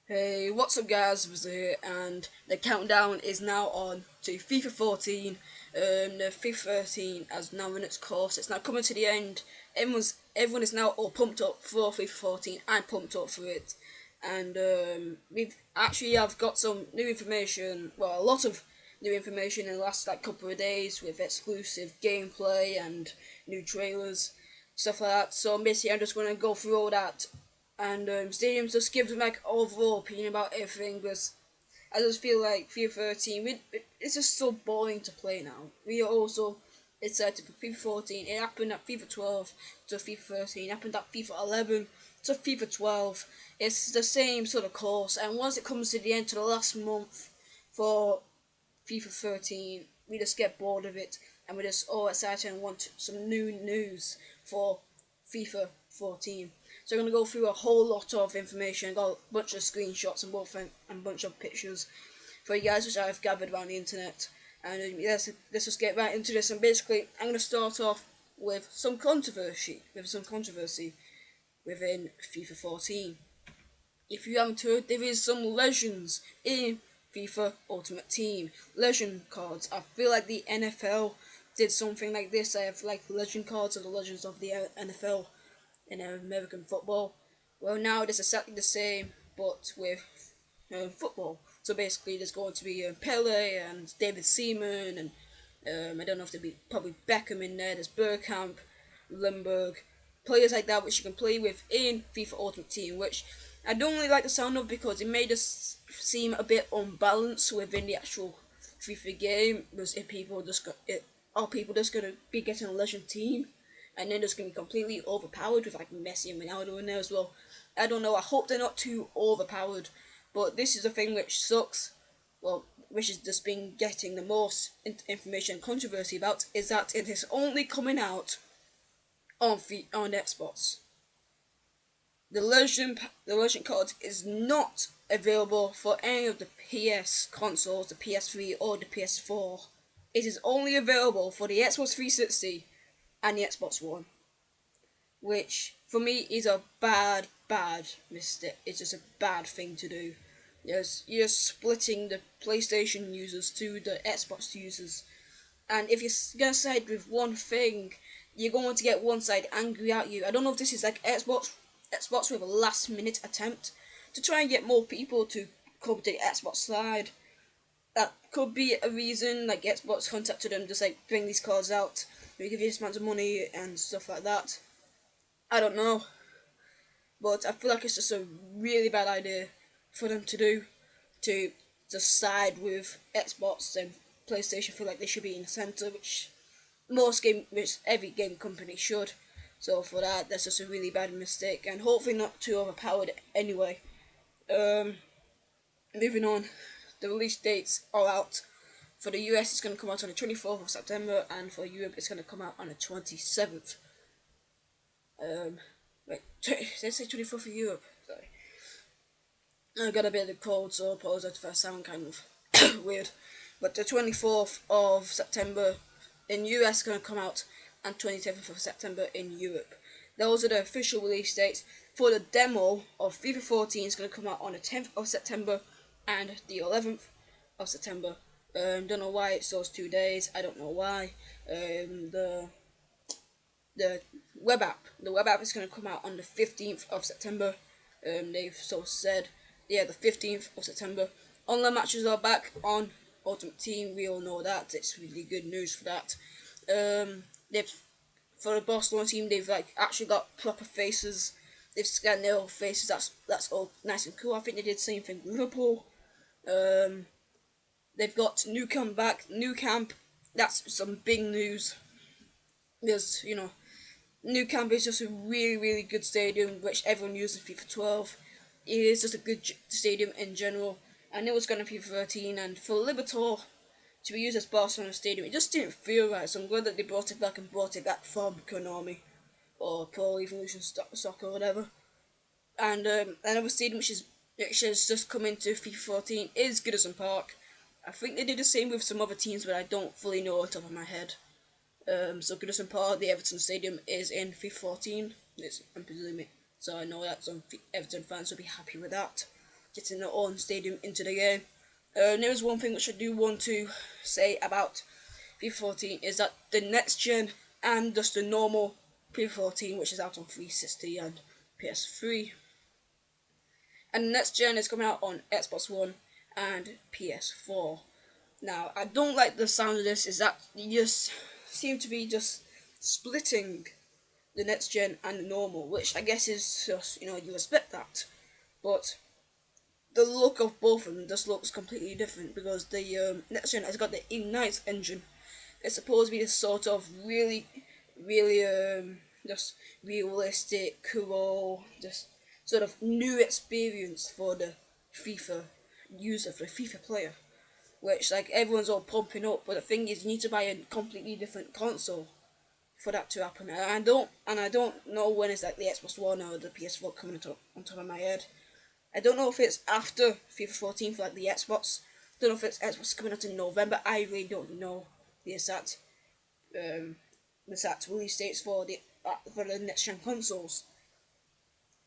Hey, what's up guys, Vizeh here, and the countdown is now on to FIFA 14. The FIFA 13 has now run its course, it's now coming to the end. Everyone is now all pumped up for FIFA 14, I'm pumped up for it. And I've got some new information, well a lot of new information in the last couple of days with exclusive gameplay and new trailers, stuff like that. So basically I'm just going to go through all that and Stadiums just gives me overall opinion about everything because I just feel like FIFA 13 it's just so boring to play now. We are also excited for FIFA 14. It happened at FIFA 12 to FIFA 13. It happened at FIFA 11 to FIFA 12. It's the same sort of course, and once it comes to the end, to the last month for FIFA 13, we just get bored of it, and we're just all excited and want some new news for FIFA 14. So I'm going to go through a whole lot of information, got a bunch of screenshots and a bunch of pictures for you guys which I've gathered around the internet. And let's just get right into this. And basically, I'm going to start off with some controversy within FIFA 14. If you haven't heard, there is some legends in FIFA Ultimate Team. Legend cards. I feel like the NFL did something like this. I have legend cards of the legends of the NFL in American football. Well, now it is exactly the same, but with football. So basically, there's going to be Pele and David Seaman, and I don't know if there'll be probably Beckham in there. There's Bergkamp, Limburg, players like that which you can play with in FIFA Ultimate Team, which I don't really like the sound of because it made us seem a bit unbalanced within the actual FIFA game. Because if people just got it, are people just gonna be getting a legend team, and then just gonna be completely overpowered with Messi and Ronaldo in there as well. I don't know. I hope they're not too overpowered, but this is the thing which sucks. Well, which has just been getting the most information and controversy about, is that it is only coming out on Xbox. The legend card is not available for any of the PS consoles, the PS3 or the PS4. It is only available for the Xbox 360 and the Xbox One, which for me is a bad mistake. It's just a bad thing to do. You're splitting the PlayStation users to the Xbox users, and if you're gonna side with one thing, you're going to get one side angry at you. I don't know if this is like Xbox with a last minute attempt to try and get more people to come to the Xbox side. That could be a reason. Like Xbox contacted them, just bring these cards out, we give you this amount of money and stuff like that. I don't know, but I feel like it's just a really bad idea for them to do, to just side with Xbox and PlayStation. Feel like they should be in the center, which every game company should. So for that, that's just a really bad mistake, and hopefully not too overpowered anyway. Moving on, the release dates are out. For the US, it's going to come out on the 24th of September, and for Europe, it's going to come out on the 27th. Wait, did I say 24th for Europe? Sorry. I got a bit of a cold, so I apologize if I sound kind of weird. But the 24th of September in US is going to come out, and 27th of September in Europe. Those are the official release dates. For the demo of FIFA 14 is going to come out on the 10th of September and the 11th of September. Don't know why it's those 2 days. I don't know why. The web app is going to come out on the 15th of September. They've sort of said, yeah, the 15th of September. Online matches are back on Ultimate Team. We all know that. It's really good news for that. They've For the Barcelona team, they've actually got proper faces. They've scanned their old faces. That's all nice and cool. I think they did the same thing with Liverpool. They've got Nou Camp back. Nou Camp, that's some big news. There's Nou Camp is just a really good stadium which everyone uses in FIFA 12. It is just a good stadium in general. I know it's going to FIFA 13, and for Libertor to be used as Barcelona Stadium, it just didn't feel right. So I'm glad that they brought it back from Konami or Pro Evolution Soccer or whatever. And another stadium which has just come into FIFA 14 is Goodison Park. I think they did the same with some other teams, but I don't fully know off the top of my head. So Goodison Park, the Everton Stadium, is in FIFA 14. I'm presuming, so I know that some Everton fans will be happy with that. getting their own stadium into the game. There is one thing which I do want to say about FIFA 14 is that the next gen and just the normal FIFA 14, which is out on 360 and PS3, and the next gen is coming out on Xbox One and PS4. Now, I don't like the sound of this, is that you just seem to be just splitting the next gen and the normal, which I guess is just, you respect that. But the look of both of them just looks completely different, because the next gen has got the Ignite engine. It's supposed to be this sort of really, really just realistic, cool, just sort of new experience for the FIFA user, for the FIFA player, which like everyone's all pumping up. But the thing is, you need to buy a completely different console for that to happen. And I don't know when it's like the Xbox One or the PS4 coming on top of my head. I don't know if it's after FIFA 14 for like the Xbox. Don't know if it's Xbox coming out in November. I really don't know the exact release dates for the next gen consoles.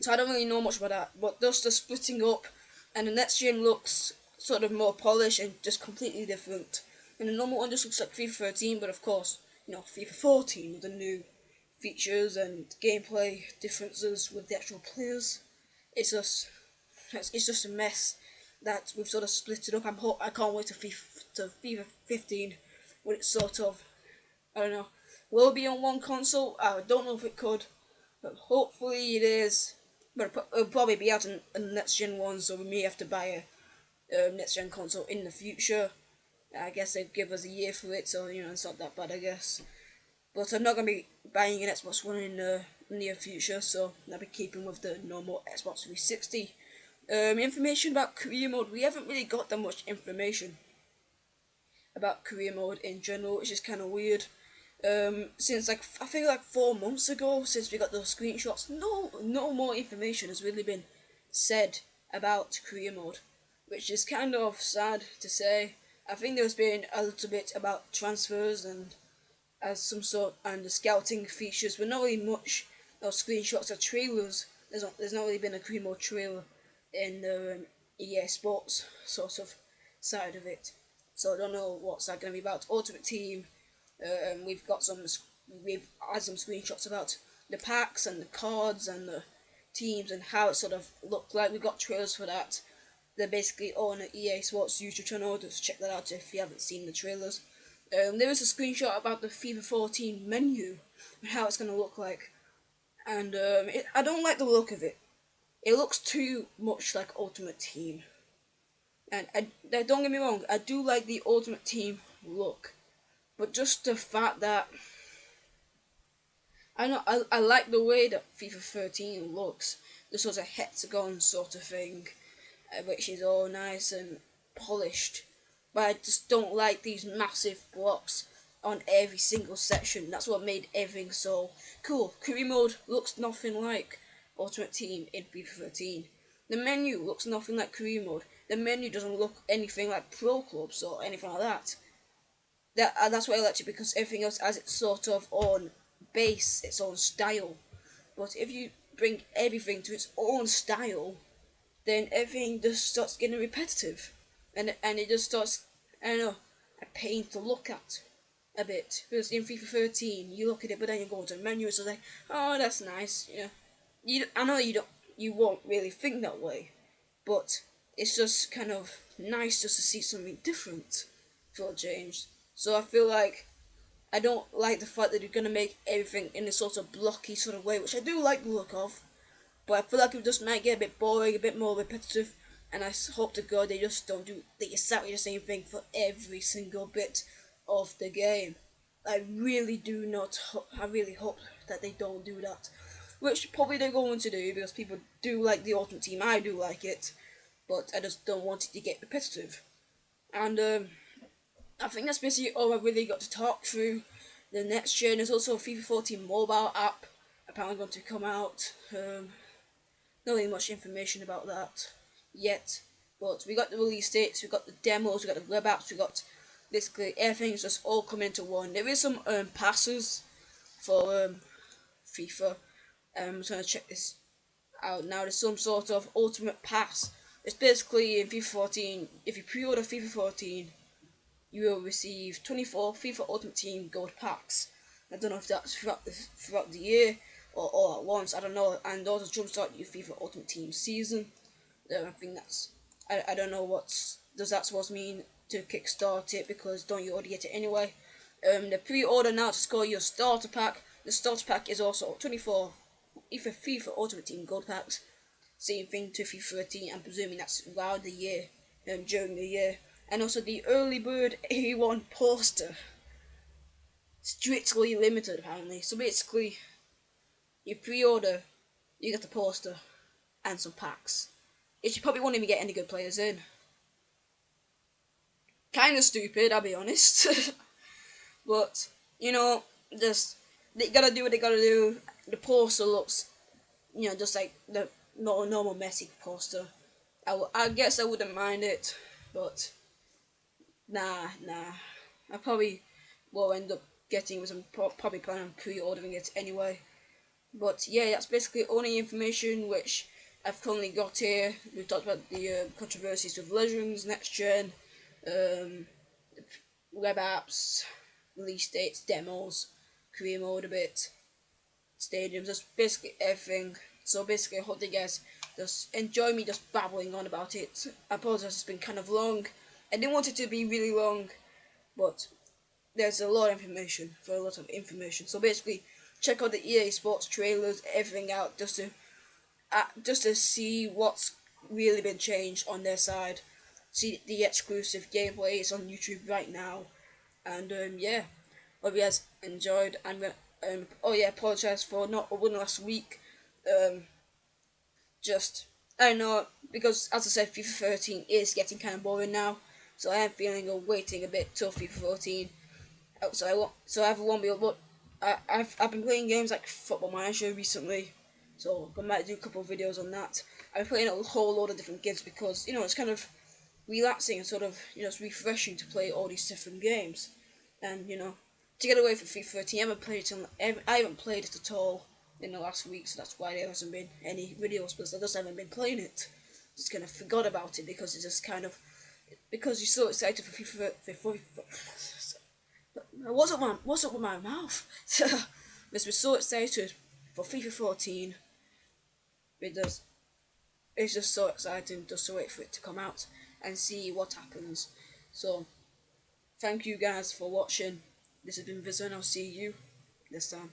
So I don't really know much about that. But just the splitting up, and the next gen looks sort of more polished and just completely different. And the normal one just looks like FIFA 13, but of course, FIFA 14 with the new features and gameplay differences with the actual players. It's just a mess that we've sort of split it up. I can't wait to FIFA 15 when it's sort of, I don't know, will it be on one console? I don't know if it could, but hopefully it is. But it'll probably be out on the next gen one, so we may have to buy a next gen console in the future. I guess they'd give us a year for it, so it's not that bad, I guess. But I'm not going to be buying an Xbox One in the near future, so I'll be keeping with the normal Xbox 360. Information about career mode. We haven't really got that much information about career mode in general, which is kind of weird. Since I think 4 months ago, since we got those screenshots, no more information has really been said about career mode, which is kind of sad to say. I think there's been a little bit about transfers and the scouting features, but not really much of screenshots or trailers. There's not really been a career mode trailer in the EA Sports sort of side of it, so I don't know what's that going to be about. Ultimate Team, we've had some screenshots about the packs and the cards and the teams and how it sort of looked like. We got trailers for that. They're basically on the EA Sports YouTube channel. Just check that out if you haven't seen the trailers. There is a screenshot about the FIFA 14 menu and how it's going to look like, and I don't like the look of it. It looks too much like Ultimate Team, and don't get me wrong, I do like the Ultimate Team look, but just the fact that I like the way that FIFA 13 looks, the sort of hexagon sort of thing, which is all nice and polished, but I just don't like these massive blocks on every single section. That's what made everything so cool. Career mode looks nothing like Ultimate Team in FIFA 13. The menu looks nothing like career mode. The menu doesn't look anything like Pro Clubs or anything like that. That's why I like it, because everything else has its sort of own base, its own style. But if you bring everything to its own style, then everything just starts getting repetitive, and it just starts, I don't know, a pain to look at a bit. Because in FIFA 13, you look at it, but then you go to the menu, it's like, oh, that's nice, I know you won't really think that way, but it's just kind of nice just to see something different for a change. So I feel like I don't like the fact that you're gonna make everything in a sort of blocky sort of way, which I do like the look of, but I feel like it just might get a bit boring, a bit more repetitive, and I hope to God they just don't do exactly the same thing for every single bit of the game. I really hope that they don't do that, which probably they're going to do, because people do like the Ultimate Team. I do like it, but I just don't want it to get repetitive. And I think that's basically all I really got to talk through. The next gen is also a FIFA 14 mobile app apparently going to come out. Not really much information about that yet, but we got the release dates, we got the demos, we got the web apps, we got basically everything's just all coming into one. There is some passes for FIFA. I'm just gonna check this out now. There's some sort of ultimate pass It's basically in FIFA 14. If you pre-order FIFA 14, you will receive 24 FIFA Ultimate Team Gold packs. I don't know if that's throughout the year or all at once. I don't know. And those jumpstart your FIFA Ultimate Team season. I think that's. I don't know does that supposed to mean to kickstart it, because don't you already get it anyway? The pre-order now to score your starter pack. The starter pack is also 24 FIFA Ultimate Team Gold packs. Same thing to FIFA 13. I'm presuming that's around the year, during the year. And also the early bird A1 poster. Strictly limited apparently. So basically, you pre-order, you get the poster and some packs. You probably won't even get any good players in. Kind of stupid, I'll be honest. But, just, they gotta do what they gotta do. The poster looks, just like the normal Messi poster. I guess I wouldn't mind it, but nah. I probably will end up getting it. I'm probably planning on pre-ordering it anyway. But yeah, that's basically only information which I've currently got here. We've talked about the controversies with Legends, Next Gen, web apps, release dates, demos, career mode a bit, stadiums, just basically everything. So basically, I hope you guys just enjoy me just babbling on about it. I apologize, it's been kind of long. I didn't want it to be really long, but there's a lot of information, So basically, check out the EA Sports trailers, everything out, just to see what's really been changed on their side. See the exclusive gameplay is on YouTube right now, and yeah, hope you guys enjoyed. I'm gonna apologize for not uploading last week. Just I don't know, because as I said, FIFA 13 is getting kind of boring now, so I am feeling of waiting a bit till FIFA 14. So I won't be able. I've been playing games like Football Manager recently, so I might do a couple of videos on that. I've been playing a whole load of different games because it's kind of relaxing and sort of it's refreshing to play all these different games, and to get away from FIFA 13, I haven't played it at all in the last week, so that's why there hasn't been any videos, because I just haven't been playing it. Just kind of forgot about it because it's just kind of because you're so excited for FIFA. What's up with my mouth? Because we're so excited for FIFA 14. It's just so exciting just to wait for it to come out and see what happens. So, thank you guys for watching. This has been Vizeh, and I'll see you this time.